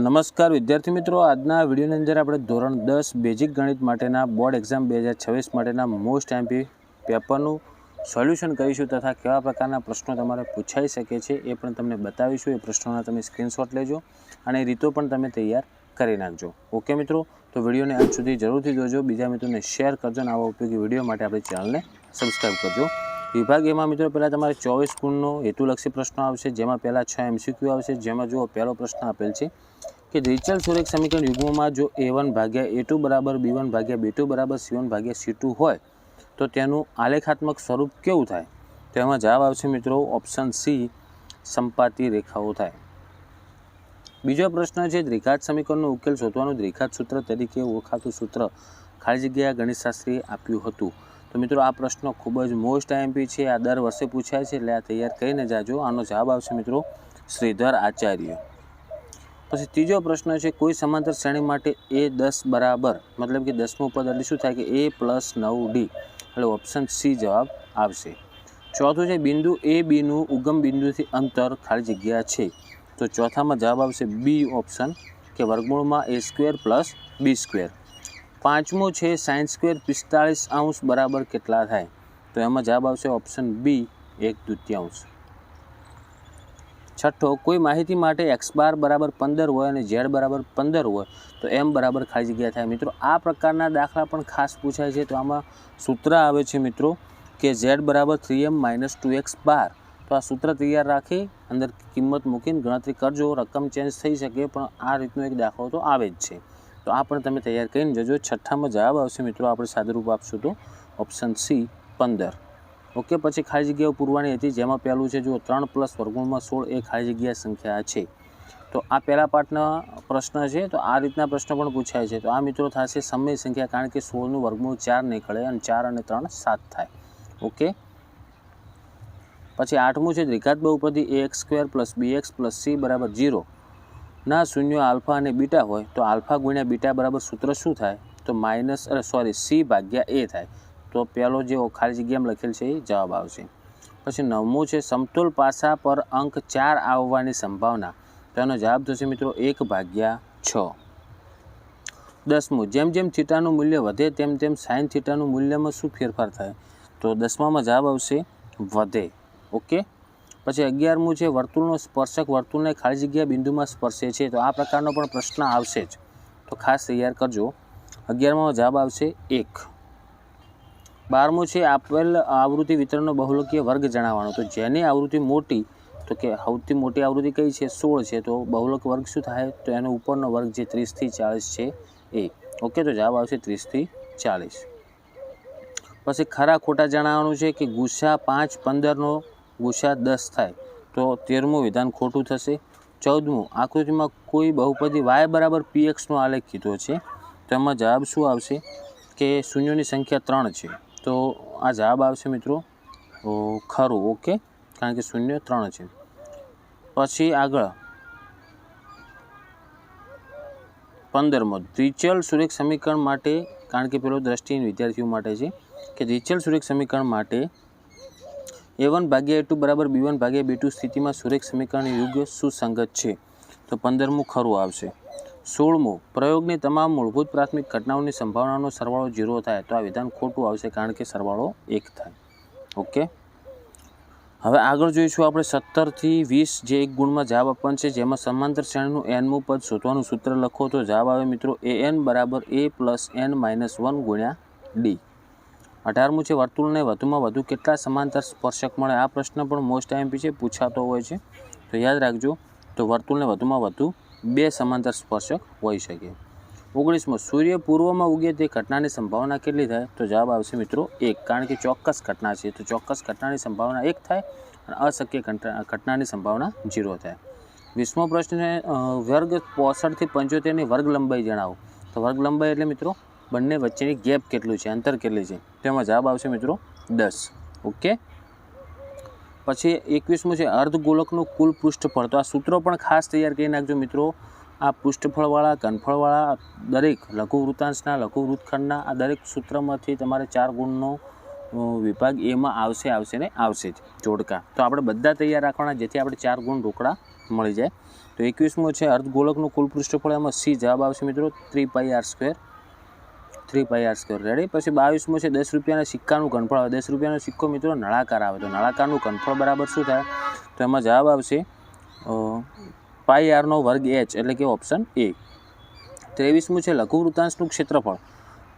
નમસ્કાર વિદ્યાર્થી મિત્રો, આજના વિડીયોની અંદર આપણે ધોરણ 10 બેઝિક ગણિત માટેના બોર્ડ એક્ઝામ 2026 માટેના મોસ્ટ એમપી પેપરનું સોલ્યુશન કરીશું તથા કેવા પ્રકારના પ્રશ્નો તમારે પૂછાઈ શકે છે એ પણ તમને બતાવીશું। એ પ્રશ્નોના તમે સ્ક્રીનશોટ લેજો અને એ રીતો પણ તમે તૈયાર કરી નાખજો। ઓકે મિત્રો, તો વિડીયોને અંત સુધી જરૂરથી જોજો, બીજા મિત્રોને શેર કરજો અને આવા ઉપયોગી વિડીયો માટે આપણી ચેનલને સબસ્ક્રાઈબ કરજો। વિભાગ એમાં મિત્રો પહેલાં તમારે 24 ગુણનો હેતુલક્ષી પ્રશ્નો આવશે, જેમાં પહેલાં 6 MCQ આવશે। જેમાં જુઓ પહેલો પ્રશ્ન આપેલ છે કે દ્વિચલ સુરેખ સમીકરણ યુગ્મમાં જો A1 ભાગ્યા A2 બરાબર B1 ભાગ્યા B2 બરાબર C1 ભાગ્યા C2 હોય તો તેનું આલેખાત્મક સ્વરૂપ કેવું થાય? તો એમાં જવાબ આવશે મિત્રો ઓપ્શન સી, સંપાતી રેખાઓ થાય। બીજો પ્રશ્ન છે દ્વિઘાત સમીકરણનો ઉકેલ શોધવાનું દ્વિઘાત સૂત્ર તરીકે ઓળખાતું સૂત્ર ખાલી જગ્યા ગણિતશાસ્ત્રીએ આપ્યું હતું। તો મિત્રો આ પ્રશ્ન ખૂબ જ મોસ્ટ આઈએમપી છે, આ દર વર્ષે પૂછાય છે, એટલે આ તૈયાર કરીને જાજો। આનો જવાબ આવશે મિત્રો શ્રીધર આચાર્ય। પછી ત્રીજો પ્રશ્ન છે કોઈ સમાંતર શ્રેણી માટે A10 બરાબર મતલબ કે 10મું પદ એટલે શું થાય કે A+9D, એટલે ઓપ્શન સી જવાબ આવશે। ચોથું છે બિંદુ A બીનું ઉગમ બિંદુથી અંતર ખાલી જગ્યા છે, તો ચોથામાં જવાબ આવશે બી ઓપ્શન કે વર્ગમૂળમાં A² + B²। પાંચમું છે sin² 45° બરાબર કેટલા થાય? તો એમાં જવાબ આવશે ઓપ્શન બી 1/2। છઠ્ઠો કોઈ માહિતી માટે x બાર બરાબર 15 હોય અને z બરાબર 15 હોય તો m બરાબર ખાલી જગ્યા થાય। મિત્રો આ પ્રકારના દાખલા પણ ખાસ પૂછાય છે, તો આમાં સૂત્ર આવે છે મિત્રો કે z બરાબર 3m - 2x બાર। તો આ સૂત્ર તૈયાર રાખી અંદર કિંમત મૂકીને ગણતરી કરજો, રકમ ચેન્જ થઈ શકે પણ આ રીતનો એક દાખલો તો આવે જ છે, તો આ પણ તમે તૈયાર કરીને જજો। છઠ્ઠામાં જવાબ આવશે મિત્રો આપણે સાદુરૂપ આપશું તો ઓપ્શન સી 15। ઓકે, પછી ખાલી જગ્યાઓ પૂરવાની હતી, જેમાં પહેલું છે જો 3 + વર્ગમૂળમાં 16 એ ખાલી જગ્યા સંખ્યા છે। તો આ પહેલા પાઠના પ્રશ્ન છે, તો આ રીતના પ્રશ્ન પણ પૂછાય છે। તો આ મિત્રો થશે સમય સંખ્યા, કારણ કે 16નું વર્ગમૂળ 4 નીકળે અને 4 અને 3 7 થાય। ઓકે, પછી આઠમું છે દ્વિઘાત બહુપદી ax² + bx + c બરાબર 0 ના શૂન્યો આલ્ફા અને બીટા હોય તો આલ્ફા ગુણ્યા બીટા બરાબર સૂત્ર શું થાય? તો c ભાગ્યા a થાય। તો પહેલો જે ખાલી જગ્યામાં લખેલ છે એ જવાબ આવશે। પછી નવમું છે સમતોલ પાસા પર અંક 4 આવવાની સંભાવના, તો એનો જવાબ થશે મિત્રો 1/6। દસમું જેમ જેમ થીટાનું મૂલ્ય વધે તેમ તેમ સાઇન થીટાનું મૂલ્યમાં શું ફેરફાર થાય? તો દસમામાં જવાબ આવશે વધે। ઓકે, પછી 11મું છે વર્તુળનો સ્પર્શક વર્તુળને ખાલી જગ્યા બિંદુમાં સ્પર્શે છે, તો આ પ્રકારનો પણ પ્રશ્ન આવશે જ, તો ખાસ તૈયાર કરજો। 11માં જવાબ આવશે 1। 12મું છે આપેલ આવૃત્તિ વિતરણનો બહુલકીય વર્ગ જણાવવાનો, તો જેની આવૃત્તિ મોટી, તો કે સૌથી મોટી આવૃત્તિ કઈ છે? 16 છે, તો બહુલક વર્ગ શું થાય? તો એનો ઉપરનો વર્ગ જે 30 થી 40 છે એ। ઓકે, તો જવાબ આવશે 30 થી 40। પછી ખરા ખોટા જણાવવાનું છે કે ગુસા 5 15નો ગુસા 10 થાય, તો 13મું વિધાન ખોટું થશે। 14મું આકૃતિમાં કોઈ બહુપદી y બરાબર px નો આલેખ કીધો છે, તો એમાં જવાબ શું આવશે કે શૂન્યોની સંખ્યા 3 છે, તો આ જવાબ આવશે મિત્રો ખરું। ઓકે, કારણ કે શૂન્ય 3 છે। પછી આગળ 15મો દ્વિચલ સુરેખ સમીકરણ માટે, કારણ કે પેલો દ્રષ્ટિહીન વિદ્યાર્થીઓ માટે છે કે દ્વિચલ સુરેખ સમીકરણ માટે A1 ભાગ્યા A2 બરાબર B1 ભાગ્યા B2 સ્થિતિમાં સુરેખ સમીકરણ યુગ સુસંગત છે, તો 15મું ખરું આવશે। 16મું પ્રયોગની તમામ મૂળભૂત પ્રાથમિક ઘટનાઓની સંભાવનાનો સરવાળો 0 થાય, તો આ વિધાન ખોટું આવશે, કારણ કે સરવાળો 1 થાય। ઓકે, હવે આગળ જોઈશું આપણે 17 થી 20 જે એક ગુણમાં જવાબ આપવાનું છે, જેમાં સમાંતર શ્રેણીનું nમું પદ શોધવાનું સૂત્ર લખો, તો જવાબ આવે મિત્રો an બરાબર a + n - 1 ગુણ્યા d। 18મું છે વર્તુળને વધુમાં વધુ કેટલા સમાંતર સ્પર્શક મળે? આ પ્રશ્ન પણ મોસ્ટ આઈએમપી છે, પૂછાતો હોય છે, તો યાદ રાખજો। તો વર્તુળને વધુમાં વધુ 2 સમાંતર સ્પર્શક હોઈ શકે। 19મું સૂર્ય પૂર્વમાં ઉગે તે ઘટનાની સંભાવના કેટલી થાય? તો જવાબ આવશે મિત્રો 1, કારણ કે ચોક્કસ ઘટના છે, તો ચોક્કસ ઘટનાની સંભાવના 1 થાય અને અશક્ય ઘટનાની સંભાવના 0 થાય। 20મો પ્રશ્ન છે વર્ગ 65 થી 75ની વર્ગ લંબાઈ જણાવો, તો વર્ગ લંબાઈ એટલે મિત્રો બંને વચ્ચેની ગેપ કેટલું છે, અંતર કેટલી છે, તેમાં જવાબ આવશે મિત્રો 10। ઓકે, પછી 21મું છે અર્ધગોલકનું કુલ પૃષ્ઠફળ, તો આ સૂત્રો પણ ખાસ તૈયાર કરી નાખજો મિત્રો। આ પૃષ્ઠફળવાળા, ઘનફળવાળા, દરેક લઘુ વૃત્તાંશના, લઘુ વૃત્તખંડના આ દરેક સૂત્રમાંથી તમારે 4 ગુણનો વિભાગ એમાં આવશે ને આવશે જ જોડકા, તો આપણે બધા તૈયાર રાખવાના, જેથી આપણે 4 ગુણ રોકડા મળી જાય. તો 21મો છે અર્ધગોળકનું કુલ પૃષ્ઠફળ, એમાં સી જવાબ આવશે મિત્રો 3πr². રેડી. પછી 22મો છે 10 રૂપિયાના સિક્કાનું ઘનફળ આવે. 10 રૂપિયાનો સિક્કો મિત્રો નળાકાર આવે, તો નળાકારનું ઘનફળ બરાબર શું થાય? તો એમાં જવાબ આવશે πr² h, એટલે કે ઓપ્શન એ. 23મું છે લઘુ વૃત્તાંશનું ક્ષેત્રફળ,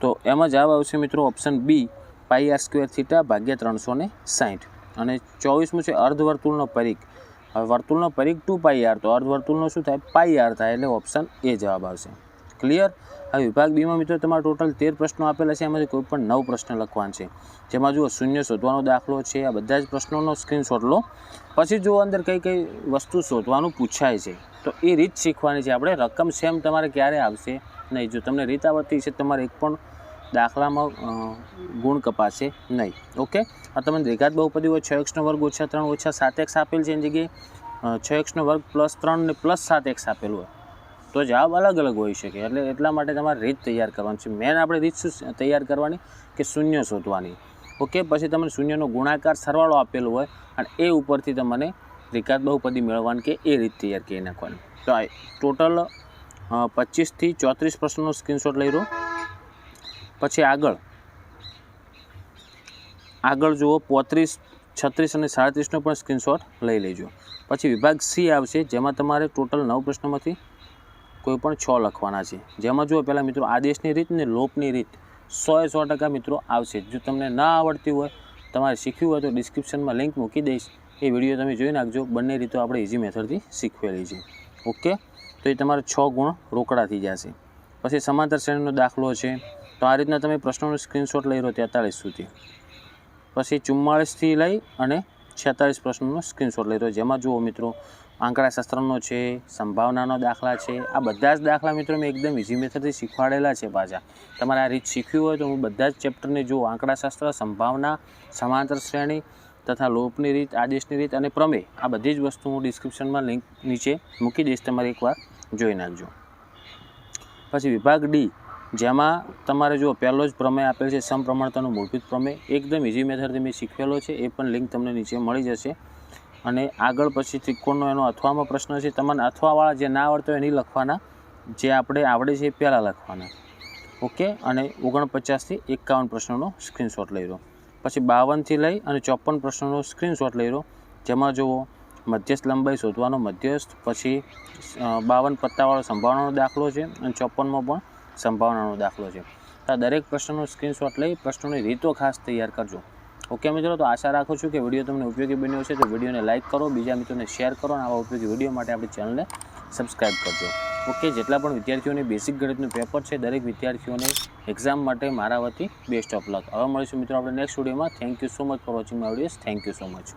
તો એમાં જવાબ આવશે મિત્રો ઓપ્શન બી πr² ભાગ્યા 360. અને 24મું છે અર્ધવર્તુળનો પરિઘ. હવે વર્તુળનો પરિઘ 2πr, તો અર્ધવર્તુળનો શું થાય? πr થાય, એટલે ઓપ્શન એ જવાબ આવશે. ક્લિયર. હવે વિભાગ બીમાં મિત્રો તમારા ટોટલ 13 પ્રશ્નો આપેલા છે, એમાંથી કોઈ પણ 9 પ્રશ્ન લખવાના છે. જેમાં જુઓ શૂન્ય શોધવાનો દાખલો છે. આ બધા જ પ્રશ્નોનો સ્ક્રીનશોટ લો. પછી જુઓ અંદર કઈ કઈ વસ્તુ શોધવાનું પૂછાય છે, તો એ રીત શીખવાની છે આપણે. રકમ સેમ તમારે ક્યારે આવશે નહીં. જો તમને રીત આવડતી છે તમારે એક પણ દાખલામાં ગુણ કપાશે નહીં. ઓકે. આ તમને દ્વિઘાત બહુપદી હોય 6x² - 3 - 7x આપેલ છે, એની જગ્યાએ 6x² + 3 ને +7x આપેલું હોય, તો જવાબ અલગ અલગ હોઈ શકે. એટલે એટલા માટે તમારે રીત તૈયાર કરવાની છે. મેન આપણે રીત શું તૈયાર કરવાની કે શૂન્ય શોધવાની. ઓકે. પછી તમને શૂન્યનો ગુણાકાર સરવાળો આપેલો હોય અને એ ઉપરથી તમને દ્વિઘાત બહુપદી મેળવવાની કે એ રીત તૈયાર કરી નાખવાની. તો આ ટોટલ 25 થી 34 પ્રશ્નોનો સ્ક્રીનશોટ લઈ લો. પછી આગળ જુઓ 35, 36 અને 37નો પણ સ્ક્રીનશોટ લઈ લેજો. પછી વિભાગ સી આવશે, જેમાં તમારે ટોટલ 9 પ્રશ્નોમાંથી કોઈ પણ 6 લખવાના છે. જેમાં જુઓ પહેલાં મિત્રો આદેશની રીત ને લોપની રીત 100% મિત્રો આવશે. જો તમને ના આવડતી હોય, તમારે શીખવું હોય, તો ડિસ્ક્રિપ્શનમાં લિંક મૂકી દઈશ, એ વિડીયો તમે જોઈ નાખજો. બંને રીતો આપણે ઇઝી મેથડથી શીખવેલી છે. ઓકે. તો એ તમારે 6 ગુણ રોકડા થઈ જશે. પછી સમાંતર શ્રેણીનો દાખલો છે, તો આ રીતના તમે પ્રશ્નોનો સ્ક્રીનશોટ લઈ લો 43 સુધી. પછી 44 થી લઈ અને 46 પ્રશ્નોનો સ્ક્રીનશોટ લઈ લો. જેમાં જુઓ મિત્રો આંકડાશાસ્ત્રનો છે, સંભાવનાનો દાખલા છે. આ બધા જ દાખલા મિત્રો મેં એકદમ ઇઝી મેથડથી શીખવાડેલા છે. પાછા તમારે આ રીત શીખવી હોય તો હું બધા જ ચેપ્ટરને જુઓ, આંકડાશાસ્ત્ર, સંભાવના, સમાંતર શ્રેણી તથા લોપની રીત, આદેશની રીત અને પ્રમેય, આ બધી જ વસ્તુ હું ડિસ્ક્રિપ્શનમાં લિંક નીચે મૂકી દઈશ, તમારે એકવાર જોઈ નાખજો. પછી વિભાગ ડી, જેમાં તમારે જો પહેલો જ પ્રમેય આપેલ છે સમપ્રમાણતાનો મૂળભૂત પ્રમેય, એકદમ ઇઝી મેથડથી મેં શીખવેલો છે, એ પણ લિંક તમને નીચે મળી જશે. અને આગળ પછી ત્રિકોણનો એનો અથવામાં પ્રશ્ન છે. તમને અથવાવાળા જે ના આવડતો હોય એ નહીં લખવાના, જે આપણે આવડે છે એ પહેલાં લખવાના. ઓકે. અને 49 થી 51 પ્રશ્નોનો સ્ક્રીનશોટ લઈ લો. પછી 52 થી લઈ અને 54 પ્રશ્નોનો સ્ક્રીનશોટ લઈ લો. જેમાં જુઓ મધ્યસ્થ લંબાઈ શોધવાનો મધ્યસ્થ, પછી 52 પત્તાવાળો સંભાવનાનો દાખલો છે અને 54માં પણ સંભાવનાનો દાખલો છે. તો આ દરેક પ્રશ્નનો સ્ક્રીનશોટ લઈ પ્રશ્નોની રીતો ખાસ તૈયાર કરજો. ઓકે મિત્રો. તો આશા રાખું છું કે વિડીયો તમને ઉપયોગી બન્યો છે. તો વિડીયોને લાઇક કરો, બીજા મિત્રોને શેર કરો અને આવા ઉપયોગી વિડીયો માટે આપણી ચેનલને સબસ્ક્રાઈબ કરજો. ઓકે. જેટલા પણ વિદ્યાર્થીઓને બેસિક ગણિતનું પેપર છે, દરેક વિદ્યાર્થીઓને એક્ઝામ માટે મારા વતી બેસ્ટ ઓફ લક. હવે મળીશું મિત્રો આપણે નેક્સ્ટ વિડીયોમાં. Thank you so much for watching my videos. Thank you so much.